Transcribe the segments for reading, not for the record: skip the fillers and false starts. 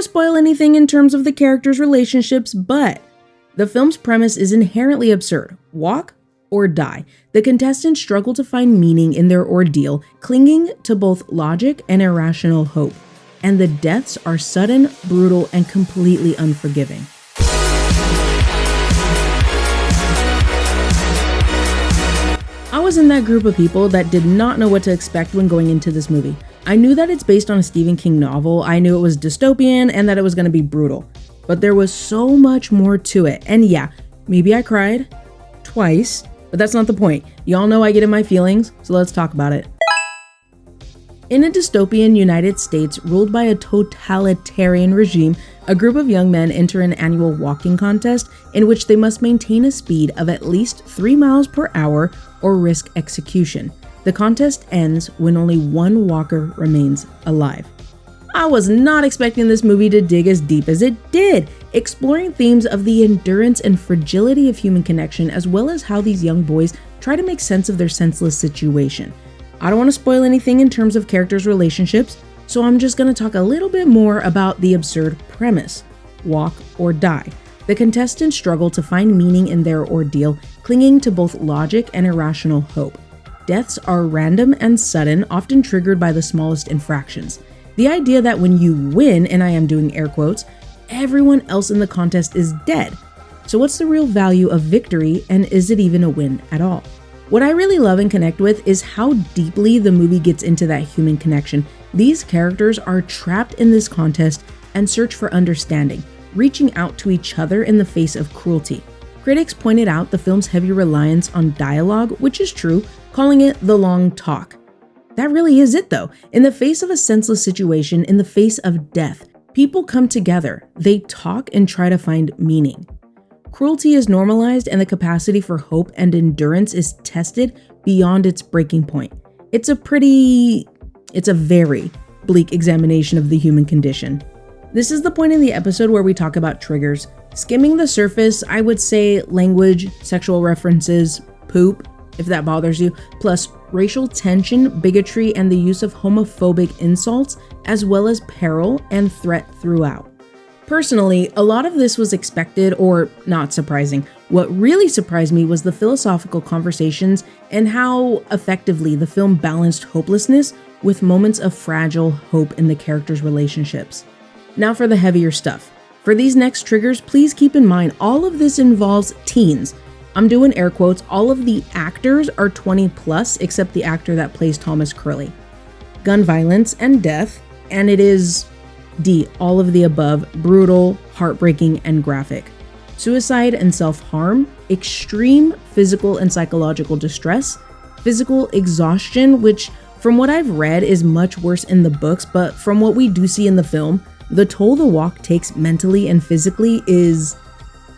want to spoil anything in terms of the characters' relationships, but the film's premise is inherently absurd. Walk or die. The contestants struggle to find meaning in their ordeal, clinging to both logic and irrational hope. And the deaths are sudden, brutal, and completely unforgiving. I was in that group of people that did not know what to expect when going into this movie. I knew that it's based on a Stephen King novel, I knew it was dystopian, and that it was going to be brutal. But there was so much more to it. And yeah, maybe I cried twice, but that's not the point. Y'all know I get in my feelings, so let's talk about it. In a dystopian United States ruled by a totalitarian regime, a group of young men enter an annual walking contest in which they must maintain a speed of at least 3 miles per hour or risk execution. The contest ends when only one walker remains alive. I was not expecting this movie to dig as deep as it did, exploring themes of the endurance and fragility of human connection, as well as how these young boys try to make sense of their senseless situation. I don't want to spoil anything in terms of characters' relationships, so I'm just going to talk a little bit more about the absurd premise. Walk or die. The contestants struggle to find meaning in their ordeal, clinging to both logic and irrational hope. Deaths are random and sudden, often triggered by the smallest infractions. The idea that when you win, and I am doing air quotes, everyone else in the contest is dead. So what's the real value of victory, and is it even a win at all? What I really love and connect with is how deeply the movie gets into that human connection. These characters are trapped in this contest and search for understanding, reaching out to each other in the face of cruelty. Critics pointed out the film's heavy reliance on dialogue, which is true, calling it the long talk. That really is it though. In the face of a senseless situation, in the face of death, people come together, they talk and try to find meaning. Cruelty is normalized and the capacity for hope and endurance is tested beyond its breaking point. It's a very bleak examination of the human condition. This is the point in the episode where we talk about triggers. Skimming the surface, I would say language, sexual references, poop, if that bothers you, plus racial tension, bigotry, and the use of homophobic insults, as well as peril and threat throughout. Personally, a lot of this was expected or not surprising. What really surprised me was the philosophical conversations and how effectively the film balanced hopelessness with moments of fragile hope in the characters' relationships. Now for the heavier stuff. For these next triggers, please keep in mind all of this involves teens. I'm doing air quotes, all of the actors are 20 plus except the actor that plays Thomas Curley. Gun violence and death, and it is D, all of the above, brutal, heartbreaking, and graphic. Suicide and self-harm, extreme physical and psychological distress, physical exhaustion, which from what I've read is much worse in the books, but from what we do see in the film, the toll the walk takes mentally and physically is,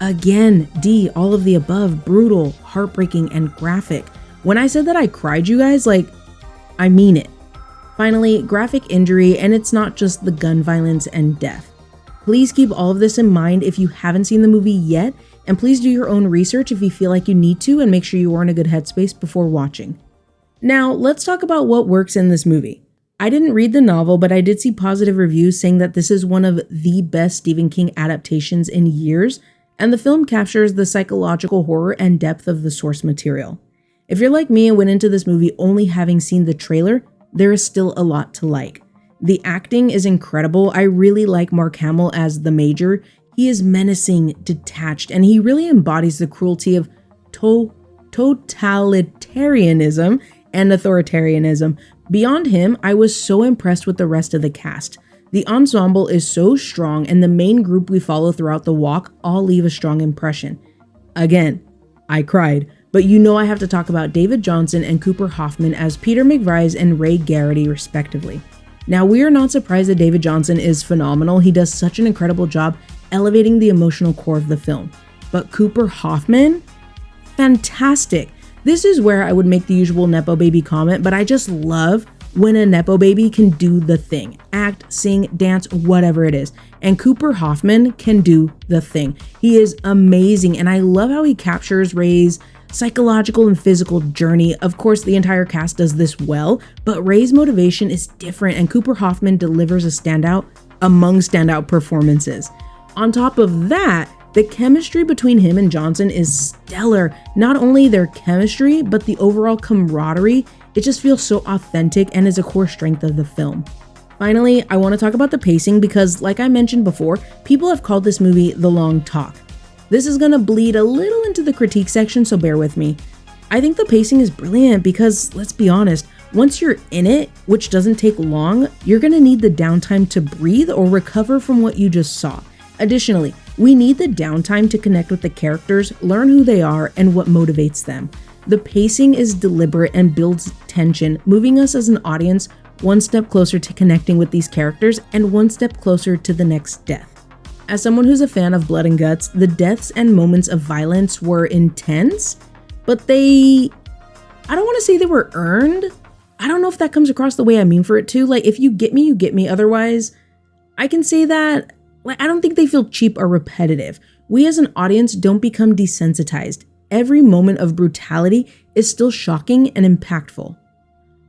again, D, all of the above, brutal, heartbreaking, and graphic. When I said that I cried, you guys, I mean it. Finally, graphic injury, and it's not just the gun violence and death. Please keep all of this in mind if you haven't seen the movie yet, and please do your own research if you feel like you need to, and make sure you are in a good headspace before watching. Now, let's talk about what works in this movie. I didn't read the novel, but I did see positive reviews saying that this is one of the best Stephen King adaptations in years, and the film captures the psychological horror and depth of the source material. If you're like me and went into this movie only having seen the trailer, there is still a lot to like. The acting is incredible. I really like Mark Hamill as the Major. He is menacing, detached, and he really embodies the cruelty of totalitarianism and authoritarianism. Beyond him, I was so impressed with the rest of the cast. The ensemble is so strong, and the main group we follow throughout the walk all leave a strong impression. Again, I cried. But you know I have to talk about David Johnson and Cooper Hoffman as Peter McVrise and Ray Garrity, respectively. Now, we are not surprised that David Johnson is phenomenal. He does such an incredible job elevating the emotional core of the film. But Cooper Hoffman? Fantastic. This is where I would make the usual Nepo Baby comment, but I just love when a Nepo Baby can do the thing. Act, sing, dance, whatever it is. And Cooper Hoffman can do the thing. He is amazing, and I love how he captures Ray's psychological and physical journey. Of course, the entire cast does this well, but Ray's motivation is different, and Cooper Hoffman delivers a standout among standout performances. On top of that, the chemistry between him and Johnson is stellar. Not only their chemistry, but the overall camaraderie. It just feels so authentic and is a core strength of the film. Finally, I want to talk about the pacing because, like I mentioned before, people have called this movie The Long Talk. This is gonna bleed a little into the critique section, so bear with me. I think the pacing is brilliant because, let's be honest, once you're in it, which doesn't take long, you're gonna need the downtime to breathe or recover from what you just saw. Additionally, we need the downtime to connect with the characters, learn who they are, and what motivates them. The pacing is deliberate and builds tension, moving us as an audience one step closer to connecting with these characters and one step closer to the next death. As someone who's a fan of blood and guts, the deaths and moments of violence were intense, but I don't want to say they were earned. I don't know if that comes across the way I mean for it to. Like, if you get me, you get me. Otherwise, I can say that, I don't think they feel cheap or repetitive. We as an audience don't become desensitized. Every moment of brutality is still shocking and impactful.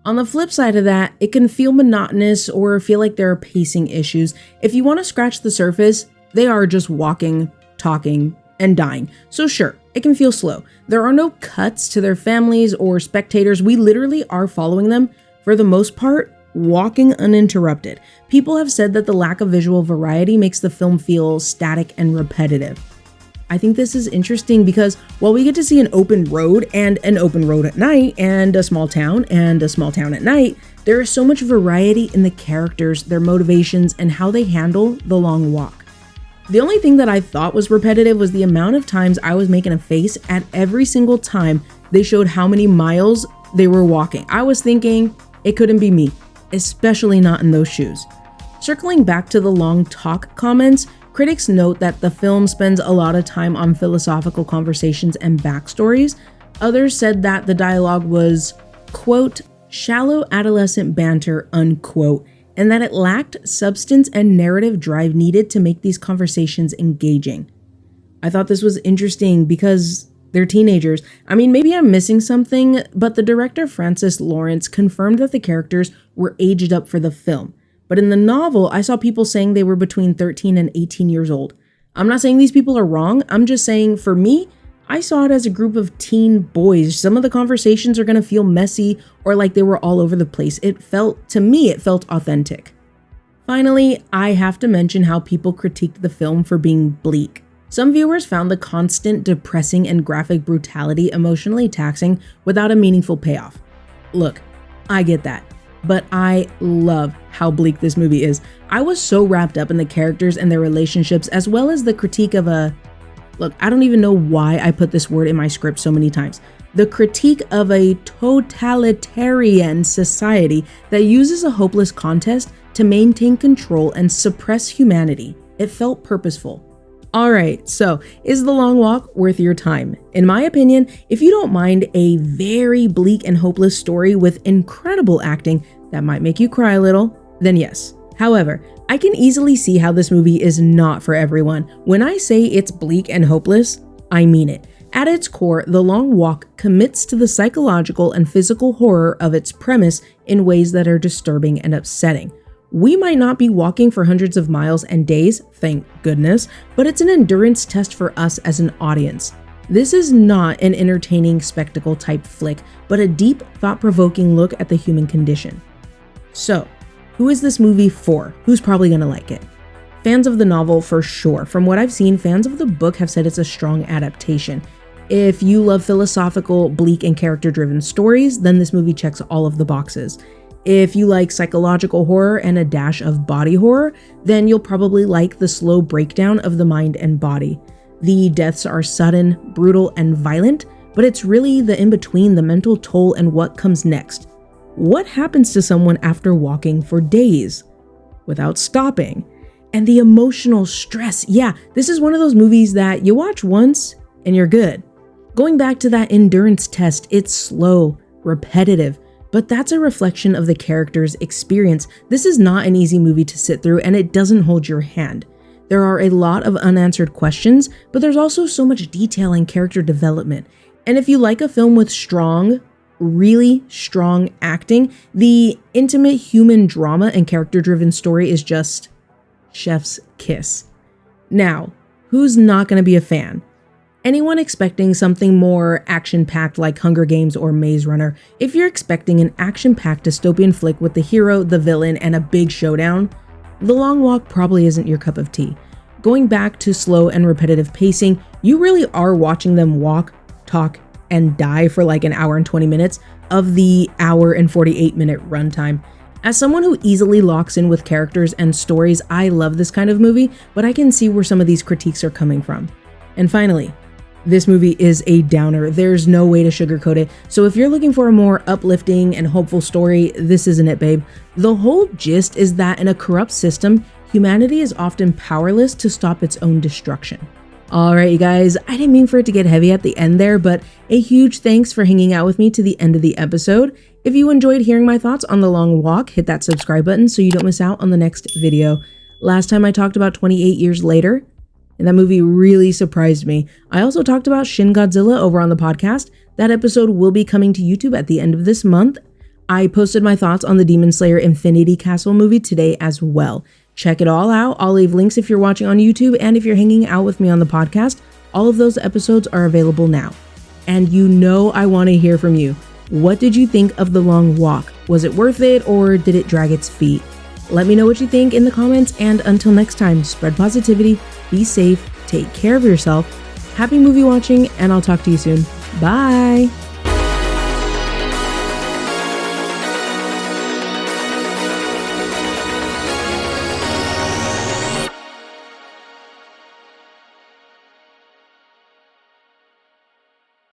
On the flip side of that, it can feel monotonous or feel like there are pacing issues. If you want to scratch the surface, they are just walking, talking, and dying. So sure, it can feel slow. There are no cuts to their families or spectators. We literally are following them, for the most part, walking uninterrupted. People have said that the lack of visual variety makes the film feel static and repetitive. I think this is interesting because while we get to see an open road and an open road at night and a small town at night, there is so much variety in the characters, their motivations, and how they handle the long walk. The only thing that I thought was repetitive was the amount of times I was making a face at every single time they showed how many miles they were walking. I was thinking it couldn't be me, especially not in those shoes. Circling back to the long talk comments, critics note that the film spends a lot of time on philosophical conversations and backstories. Others said that the dialogue was, quote, shallow adolescent banter, unquote, and that it lacked substance and narrative drive needed to make these conversations engaging. I thought this was interesting because they're teenagers. I mean, maybe I'm missing something, but the director Francis Lawrence confirmed that the characters were aged up for the film. But in the novel, I saw people saying they were between 13 and 18 years old. I'm not saying these people are wrong. I'm just saying, for me, I saw it as a group of teen boys. Some of the conversations are going to feel messy or like they were all over the place. To me, it felt authentic. Finally, I have to mention how people critiqued the film for being bleak. Some viewers found the constant depressing and graphic brutality emotionally taxing without a meaningful payoff. Look, I get that, but I love how bleak this movie is. I was so wrapped up in the characters and their relationships, as well as the critique of look, I don't even know why I put this word in my script so many times. The critique of a totalitarian society that uses a hopeless contest to maintain control and suppress humanity. It felt purposeful. Alright, so is The Long Walk worth your time? In my opinion, if you don't mind a very bleak and hopeless story with incredible acting that might make you cry a little, then yes. However, I can easily see how this movie is not for everyone. When I say it's bleak and hopeless, I mean it. At its core, The Long Walk commits to the psychological and physical horror of its premise in ways that are disturbing and upsetting. We might not be walking for hundreds of miles and days, thank goodness, but it's an endurance test for us as an audience. This is not an entertaining spectacle type flick, but a deep, thought-provoking look at the human condition. So, who is this movie for? Who's probably gonna like it? Fans of the novel for sure. From what I've seen, fans of the book have said it's a strong adaptation. If you love philosophical, bleak, and character-driven stories, then this movie checks all of the boxes. If you like psychological horror and a dash of body horror, then you'll probably like the slow breakdown of the mind and body. The deaths are sudden, brutal, and violent, but it's really the in-between, the mental toll, and what comes next. What happens to someone after walking for days without stopping? And the emotional stress. Yeah, this is one of those movies that you watch once and you're good. Going back to that endurance test, it's slow, repetitive, but that's a reflection of the character's experience. This is not an easy movie to sit through, and it doesn't hold your hand. There are a lot of unanswered questions, but there's also so much detail and character development. And if you like a film with strong, really strong acting, the intimate human drama and character-driven story is just chef's kiss. Now, who's not going to be a fan? Anyone expecting something more action-packed like Hunger Games or Maze Runner? If you're expecting an action-packed dystopian flick with the hero, the villain, and a big showdown, The Long Walk probably isn't your cup of tea. Going back to slow and repetitive pacing, you really are watching them walk, talk, and die for like an hour and 20 minutes of the hour and 48-minute runtime. As someone who easily locks in with characters and stories, I love this kind of movie, but I can see where some of these critiques are coming from. And finally, this movie is a downer. There's no way to sugarcoat it. So if you're looking for a more uplifting and hopeful story, this isn't it, babe. The whole gist is that in a corrupt system, humanity is often powerless to stop its own destruction. Alright, you guys, I didn't mean for it to get heavy at the end there, but a huge thanks for hanging out with me to the end of the episode. If you enjoyed hearing my thoughts on The Long Walk, hit that subscribe button so you don't miss out on the next video. Last time I talked about 28 Years Later, and that movie really surprised me. I also talked about Shin Godzilla over on the podcast. That episode will be coming to YouTube at the end of this month. I posted my thoughts on the Demon Slayer Infinity Castle movie today as well. Check it all out. I'll leave links if you're watching on YouTube, and if you're hanging out with me on the podcast, all of those episodes are available now. And you know I want to hear from you. What did you think of The Long Walk? Was it worth it, or did it drag its feet? Let me know what you think in the comments, and until next time, spread positivity, be safe, take care of yourself, happy movie watching, and I'll talk to you soon. Bye!